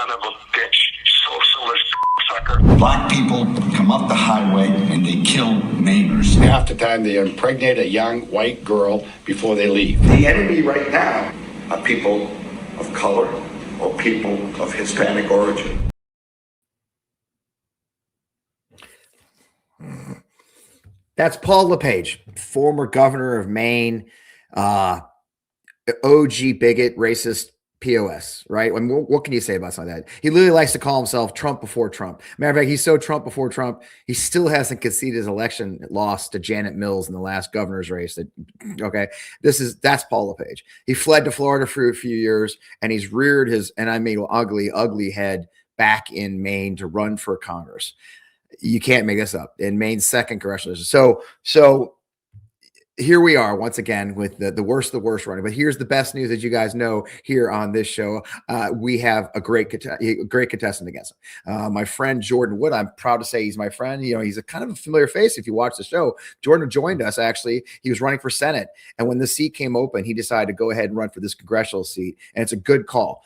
son of a bitch, socialist sucker. Black people come up the highway and they kill Mainers. Half the time they impregnate a young white girl before they leave. The enemy right now are people of color or people of Hispanic origin. That's Paul LePage, former governor of Maine, OG bigot, racist, POS, right? I mean, what can you say about something like that? He literally likes to call himself Trump before Trump. Matter of fact, he's so Trump before Trump, he still hasn't conceded his election loss to Janet Mills in the last governor's race. Okay, that's Paul LePage. He fled to Florida for a few years, and he's reared his, and I mean, ugly head back in Maine to run for Congress. You can't make this up. In Maine's second congressional district. So here we are once again with the worst of the worst running. But here's the best news, as you guys know here on this show. We have a great contestant against him. My friend Jordan Wood. I'm proud to say he's my friend. You know, he's a kind of a familiar face if you watch the show. Jordan joined us, actually. He was running for Senate. And when the seat came open, he decided to go ahead and run for this congressional seat. And it's a good call.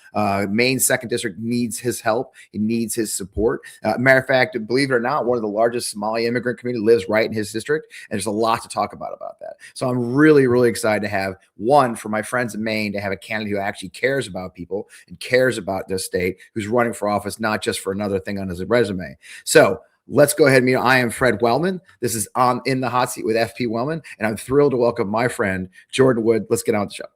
Maine's second district needs his help. He needs his support. Matter of fact, believe it or not, one of the largest Somali immigrant community lives right in his district. And there's a lot to talk about that. So I'm really, really excited to have one for my friends in Maine, to have a candidate who actually cares about people and cares about this state, who's running for office, not just for another thing on his resume. So let's go ahead and meet. I am Fred Wellman. This is on In the Hot Seat with FP Wellman, and I'm thrilled to welcome my friend Jordan Wood. Let's get on with the show.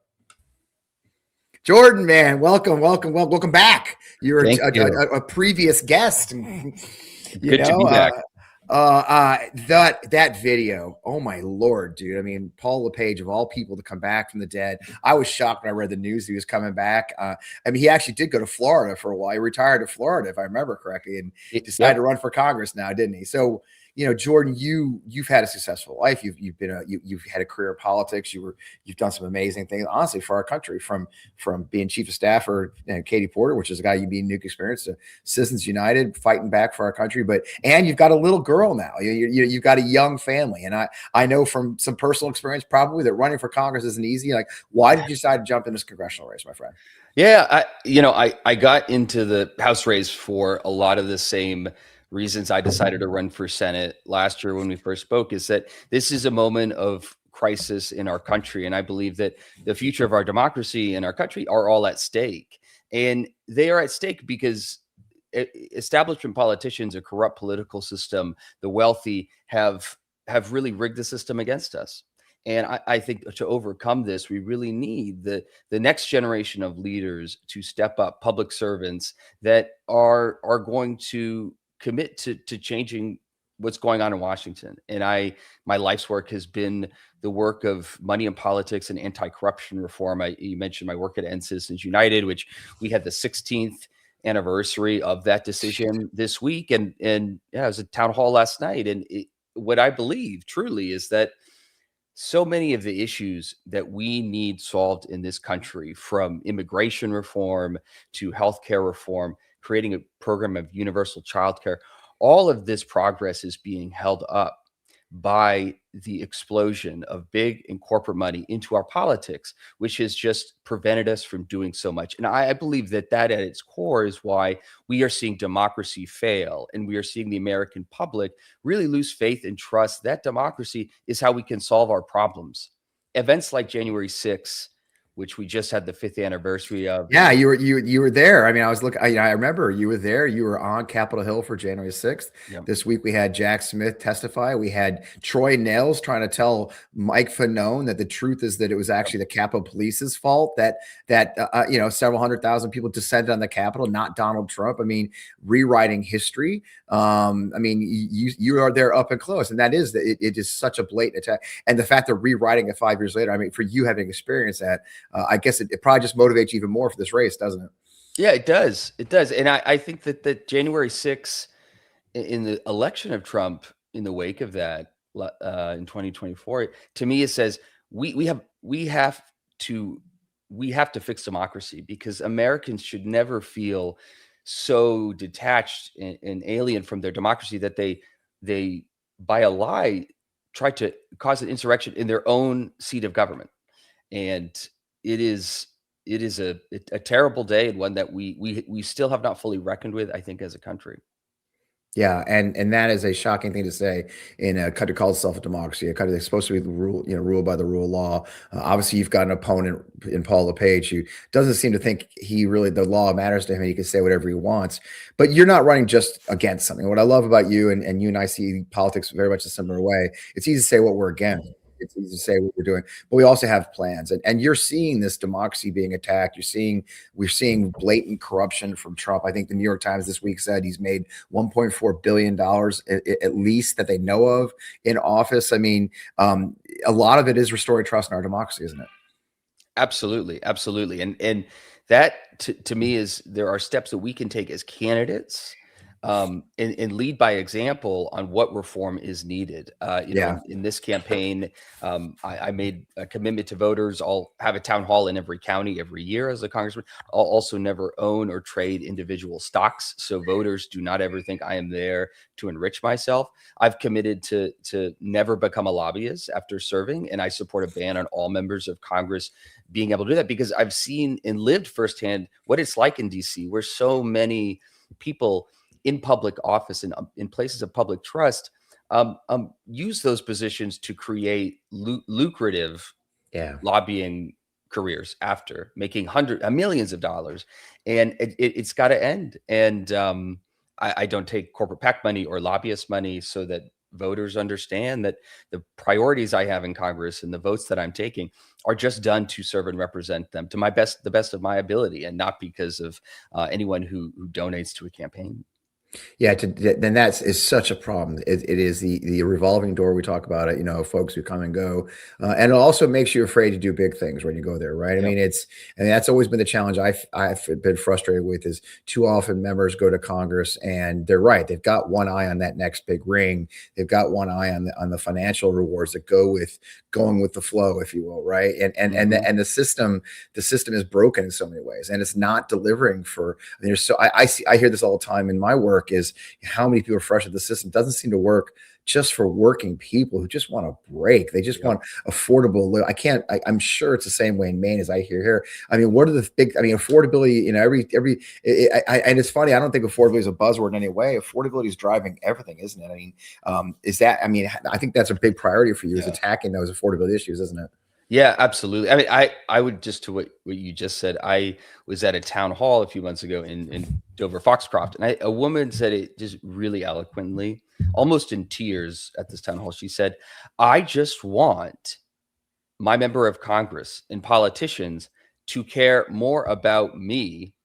Jordan, man, welcome back. You're a previous guest. Good to be back. That video, oh my Lord, dude. I mean, Paul LePage, of all people to come back from the dead. I was shocked when I read the news he was coming back. I mean, he actually did go to Florida for a while. He retired to Florida, if I remember correctly, and he decided to run for Congress now, didn't he? So, you know, Jordan, you've had a successful life. You've had a career in politics. You've done some amazing things, honestly, for our country, from being chief of staff for Katie Porter, which is a guy you being Nuke experience, to Citizens United, fighting back for our country. And you've got a little girl now. You've got a young family, and I know from some personal experience probably that running for Congress isn't easy. Like, why did you decide to jump in this congressional race, my friend? Yeah, I got into the House race for a lot of the same reasons I decided to run for Senate last year when we first spoke, is that this is a moment of crisis in our country. And I believe that the future of our democracy and our country are all at stake. And they are at stake because establishment politicians, a corrupt political system, the wealthy have really rigged the system against us. And I think to overcome this, we really need the next generation of leaders to step up, public servants that are going to commit to changing what's going on in Washington. And my life's work has been the work of money in politics and anti-corruption reform. You mentioned my work at End Citizens United, which we had the 16th anniversary of that decision this week. And it was a town hall last night. And what I believe truly is that so many of the issues that we need solved in this country, from immigration reform to healthcare reform, creating a program of universal childcare, all of this progress is being held up by the explosion of big and corporate money into our politics, which has just prevented us from doing so much. And I believe that at its core is why we are seeing democracy fail, and we are seeing the American public really lose faith and trust that democracy is how we can solve our problems. Events like January 6th, which we just had the 5th anniversary of. Yeah, you were there. I mean, I was looking. I remember you were there. You were on Capitol Hill for January 6th. Yep. This week we had Jack Smith testify. We had Troy Nehls trying to tell Mike Fanone that the truth is that it was actually the Capitol Police's fault that several 100,000 people descended on the Capitol, not Donald Trump. I mean, rewriting history. I mean, you are there up and close, and that is it is such a blatant attack. And the fact that rewriting it 5 years later, I mean, for you having experienced that. I guess it probably just motivates you even more for this race, doesn't it? Yeah, it does. It does. And I think that January 6th, in the election of Trump, in the wake of that in 2024, to me, it says we have to fix democracy, because Americans should never feel so detached and alien from their democracy that they by a lie try to cause an insurrection in their own seat of government. And it is it is a terrible day, and one that we still have not fully reckoned with, I think, as a country. Yeah, and that is a shocking thing to say in a country called itself a democracy, a country that's supposed to be ruled by the rule of law. Obviously, you've got an opponent in Paul LePage who doesn't seem to think the law matters to him. He can say whatever he wants, but you're not running just against something. What I love about you, and you and I see politics very much a similar way. It's easy to say what we're against. It's easy to say what we're doing, but we also have plans, and you're seeing this democracy being attacked. We're seeing blatant corruption from Trump. I think the New York Times this week said he's made $1.4 billion at least that they know of in office. I mean, a lot of it is restoring trust in our democracy, isn't it? Absolutely, absolutely, and that to me is there are steps that we can take as candidates. And lead by example on what reform is needed. In this campaign, I made a commitment to voters. I'll have a town hall in every county every year as a congressman. I'll also never own or trade individual stocks, so voters do not ever think I am there to enrich myself. I've committed to never become a lobbyist after serving, and I support a ban on all members of Congress being able to do that, because I've seen and lived firsthand what it's like in DC, where so many people in public office and in places of public trust use those positions to create lucrative lobbying careers after making millions of dollars, and it's got to end. And I don't take corporate PAC money or lobbyist money, so that voters understand that the priorities I have in Congress and the votes that I'm taking are just done to serve and represent them to the best of my ability, and not because of anyone who donates to a campaign. Yeah, then is such a problem. It is the revolving door. We talk about it, folks who come and go, and it also makes you afraid to do big things when you go there, right? Yep. I mean, and that's always been the challenge I've been frustrated with, is too often members go to Congress and they're right. They've got one eye on that next big ring. They've got one eye on the financial rewards that go with going with the flow, if you will, right? And the system is broken in so many ways, and it's not delivering for. I hear this all the time in my work, is how many people are frustrated. The system doesn't seem to work just for working people who just want a break. They just want affordable. I'm sure it's the same way in Maine as I hear here. I mean, what are the big, affordability, and it's funny. I don't think affordability is a buzzword in any way. Affordability is driving everything, isn't it? I think that's a big priority for you, is attacking those affordability issues, isn't it? Yeah, absolutely. I mean, I would, just to what you just said, I was at a town hall a few months ago in Dover Foxcroft, and a woman said it just really eloquently, almost in tears at this town hall. She said, "I just want my member of Congress and politicians to care more about me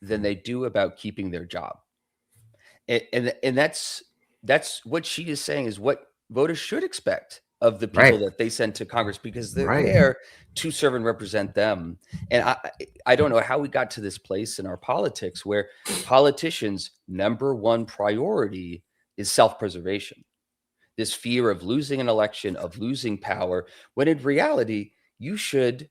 than they do about keeping their job." And that's what she is saying is what voters should expect of the people that they send to Congress, because they're there to serve and represent them. And I don't know how we got to this place in our politics where politicians' number one priority is self-preservation. This fear of losing an election, of losing power, when in reality, you should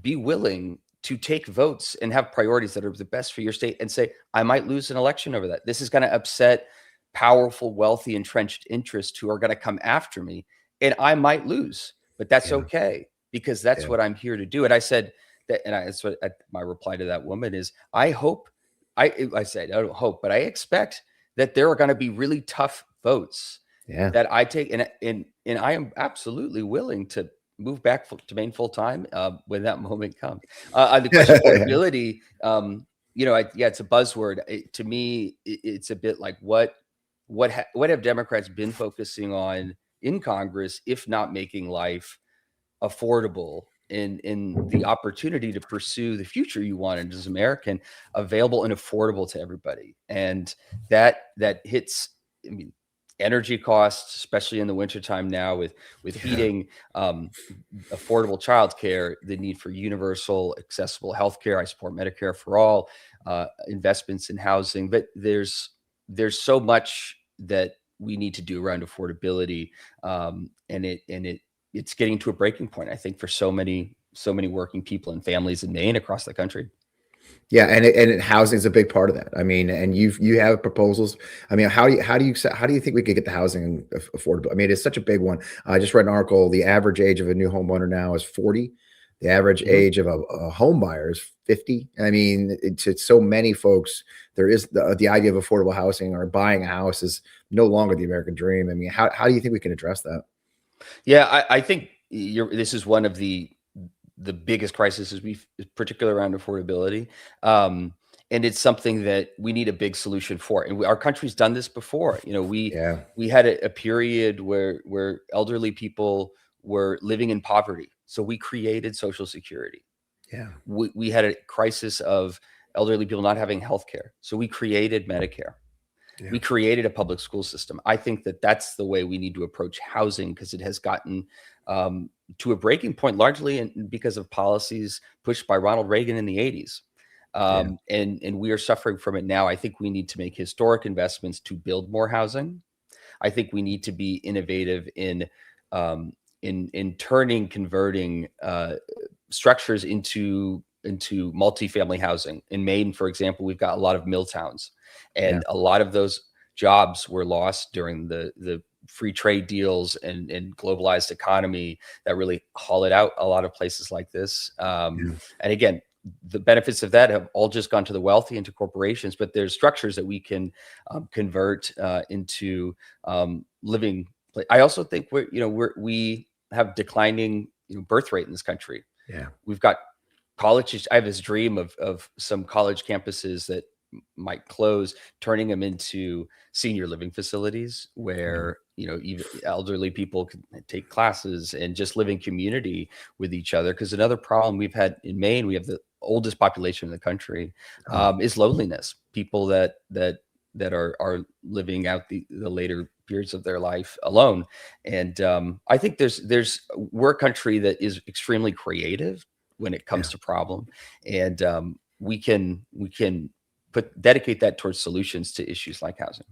be willing to take votes and have priorities that are the best for your state, and say, I might lose an election over that. This is going to upset powerful, wealthy, entrenched interests who are going to come after me, and I might lose, but that's okay, because that's what I'm here to do. And I said that, and that's what my reply to that woman is, I said, I don't hope, but I expect that there are going to be really tough votes that I take. And I am absolutely willing to move back to Maine full time when that moment comes. On the question of affordability, it's a buzzword. To me, it's a bit like what have Democrats been focusing on in Congress, if not making life affordable in the opportunity to pursue the future you want as American, available and affordable to everybody? And that hits, energy costs, especially in the wintertime now with heating, affordable childcare, the need for universal accessible healthcare. I support Medicare for all, investments in housing, but there's so much that we need to do around affordability. And it's getting to a breaking point, I think, for so many working people and families in Maine, across the country. Yeah, and housing is a big part of that. I mean, and you have proposals. I mean, how do you think we could get the housing affordable? I mean, it's such a big one. I just read an article. The average age of a new homeowner now is 40. The average age of a home buyer is 50. I mean, it's so many folks. There is the idea of affordable housing or buying a house is no longer the American dream. I mean, how do you think we can address that? Yeah, I think this is one of the biggest crises we've, particularly around affordability. And it's something that we need a big solution for. And our country's done this before. You know, we had a period where elderly people were living in poverty. So we created Social Security. Yeah. We had a crisis of elderly people not having health care. So we created Medicare. Yeah. We created a public school system. I think that that's the way we need to approach housing, because it has gotten to a breaking point largely because of policies pushed by Ronald Reagan in the 80s. And we are suffering from it now. I think we need to make historic investments to build more housing. I think we need to be innovative in converting structures into multifamily housing. In Maine, for example, we've got a lot of mill towns, and a lot of those jobs were lost during the free trade deals and globalized economy that really hollowed out a lot of places like this. And again, the benefits of that have all just gone to the wealthy and to corporations, but there's structures that we can convert into living. I also think we have declining birth rate in this country. Yeah, we've got colleges. I have this dream of some college campuses that might close, turning them into senior living facilities where even elderly people can take classes and just live in community with each other. Because another problem we've had in Maine, we have the oldest population in the country, is loneliness. People that are living out the later periods of their life alone. And I think we're a country that is extremely creative when it comes to problem, and we can dedicate that towards solutions to issues like housing.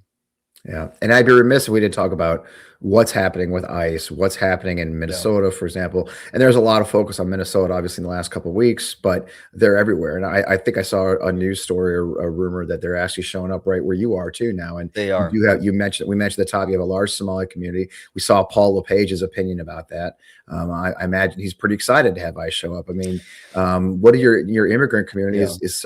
Yeah. And I'd be remiss if we didn't talk about what's happening with ICE, what's happening in Minnesota, for example. And there's a lot of focus on Minnesota, obviously, in the last couple of weeks, but they're everywhere. And I think I saw a news story or a rumor that they're actually showing up right where you are too now. And they are. We mentioned at the top, you have a large Somali community. We saw Paul LePage's opinion about that. I imagine he's pretty excited to have ICE show up. I mean, what are your immigrant community is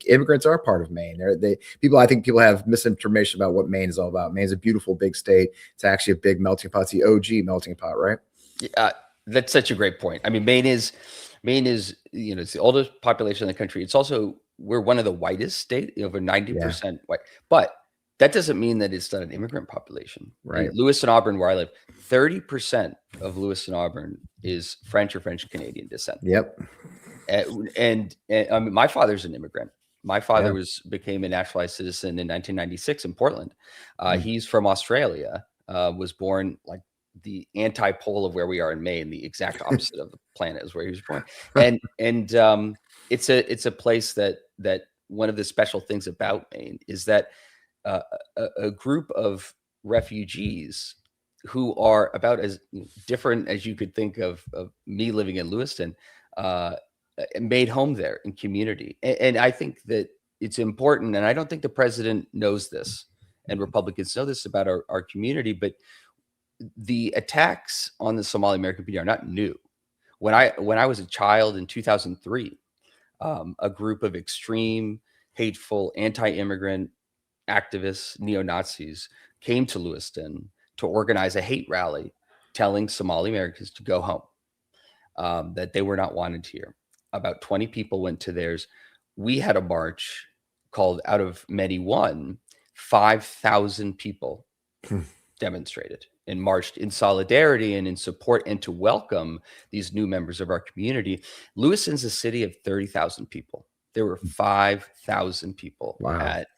immigrants are part of Maine. I think people have misinformation about what Maine is all about. Maine's a beautiful big state. It's actually a big melting pot. It's the OG melting pot, right? That's such a great point. I mean, Maine is it's the oldest population in the country. It's also, we're one of the whitest states, over 90% white. But that doesn't mean that it's not an immigrant population. Right. In Lewiston, Auburn, where I live, 30% of Lewiston, Auburn is French or French Canadian descent. Yep. And I mean, my father's an immigrant. My father became a naturalized citizen in 1996 in Portland. He's from Australia, was born like the antipole of where we are in Maine, the exact opposite of the planet is where he was born. And it's a place that one of the special things about Maine is that a group of refugees who are about as different as you could think of me living in Lewiston, made home there in community. And I think that it's important, and I don't think the president knows this, and Republicans know this about our community, but the attacks on the Somali American community are not new. When I was a child in 2003, a group of extreme, hateful, anti-immigrant activists, neo-Nazis, came to Lewiston to organize a hate rally telling Somali Americans to go home, that they were not wanted here. About 20 people went to theirs. We had a march called Out of Many One. 5,000 people demonstrated and marched in solidarity and in support and to welcome these new members of our community. Lewiston's a city of 30,000 people. There were 5,000 people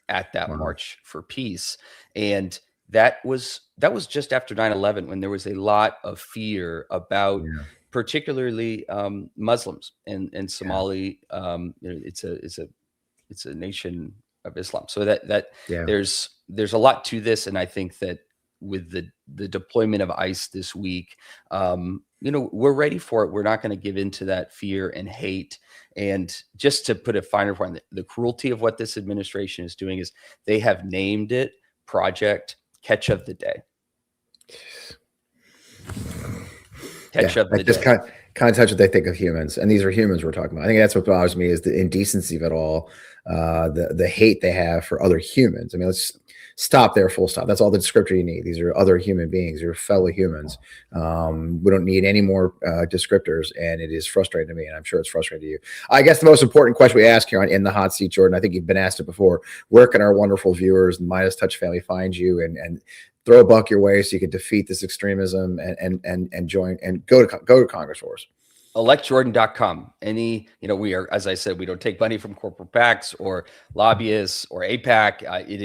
at that March for Peace. And that was just after 9/11, when there was a lot of fear about particularly Muslims and Somali. It's a nation of Islam. So that there's a lot to this. And I think that with the deployment of ICE this week, we're ready for it. We're not going to give in to that fear and hate. And just to put a finer point on the cruelty of what this administration is doing is they have named it Project Catch of the Day. catch up the just day. kind of touch what they think of humans, and these are humans we're talking about. I think that's what bothers me is the indecency of it all, the hate they have for other humans. I mean, let's stop there, full stop. That's all the descriptor you need. These are other human beings, you're fellow humans. We don't need any more descriptors, and it is frustrating to me, and I'm sure it's frustrating to you. I guess the most important question we ask here on In the Hot Seat, Jordan, I think you've been asked it before: where can our wonderful viewers and MeidasTouch family find you and throw a buck your way so you can defeat this extremism and join and go to Congress for us? electjordan.com. We are, as I said, we don't take money from corporate PACs or lobbyists or APAC. It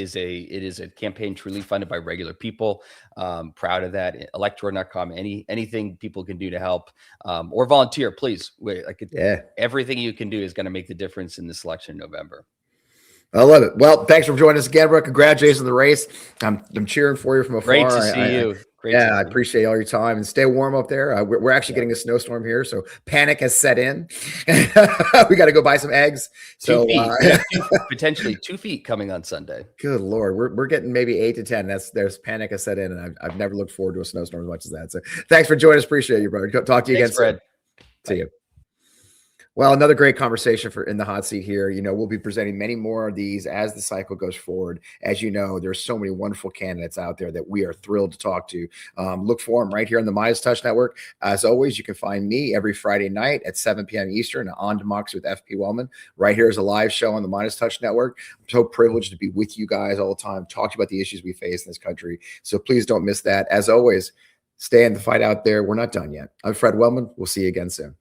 is a campaign truly funded by regular people. Proud of that. electjordan.com. Anything people can do to help or volunteer, please. Everything you can do is going to make the difference in this election in November. I love it. Well, thanks for joining us again, bro. Congratulations on the race. I'm cheering for you from afar. Great to see you. I appreciate all your time, and stay warm up there. We're actually getting a snowstorm here, so panic has set in. We got to go buy some eggs. So potentially 2 feet coming on Sunday. Good Lord, we're getting maybe 8 to 10. There's panic has set in, and I've never looked forward to a snowstorm as much as that. So thanks for joining us. Appreciate you, brother. Talk to you again, Fred. See you. Well, another great conversation for In the Hot Seat here. We'll be presenting many more of these as the cycle goes forward. As you know, there's so many wonderful candidates out there that we are thrilled to talk to. Look for them right here on the MeidasTouch Network. As always, you can find me every Friday night at 7 p.m. Eastern on Democracy with FP Wellman. Right here is a live show on the MeidasTouch Network. I'm so privileged to be with you guys all the time, talk about the issues we face in this country. So please don't miss that. As always, stay in the fight out there. We're not done yet. I'm Fred Wellman. We'll see you again soon.